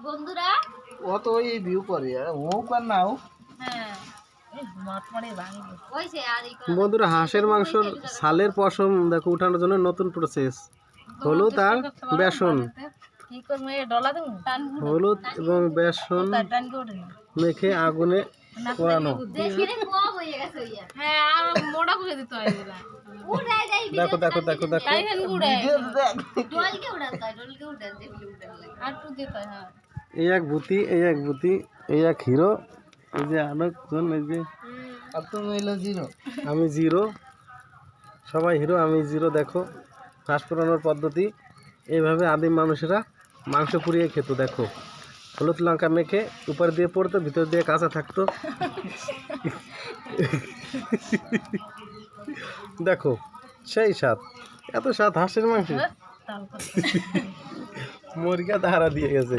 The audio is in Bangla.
বন্ধুরা ও তো ওই ভিউ করে ও কার নাও। বন্ধুরা হাঁসের মাংসর ছালের পশম দেখো উঠানোর জন্য নতুন প্রসেস। হলুদ আর বেসন, হলুদ এবং বেসন মেখে আগুনে পোড়ানো। দেখো দেখো দেখো দেখো এই এক ভূতি, এই এক ভূতি, এই এক হিরো, এই যে আরেকজন, এই যে আর তুমি হইলো জিরো। আমি জিরো। সবাই হিরো, আমি জিরো। দেখো হাঁস পোড়ানোর পদ্ধতি। এইভাবে আদিম মানুষেরা মাংস পুড়িয়ে খেত। দেখো হলুদ লঙ্কা মেখে উপর দিয়ে পড়তো, ভিতর দিয়ে কাঁচা থাকতো। দেখো সেই স্বাদ, এত স্বাদ হাঁসের মাংস। মুরগা ধারা দিয়ে গেছে।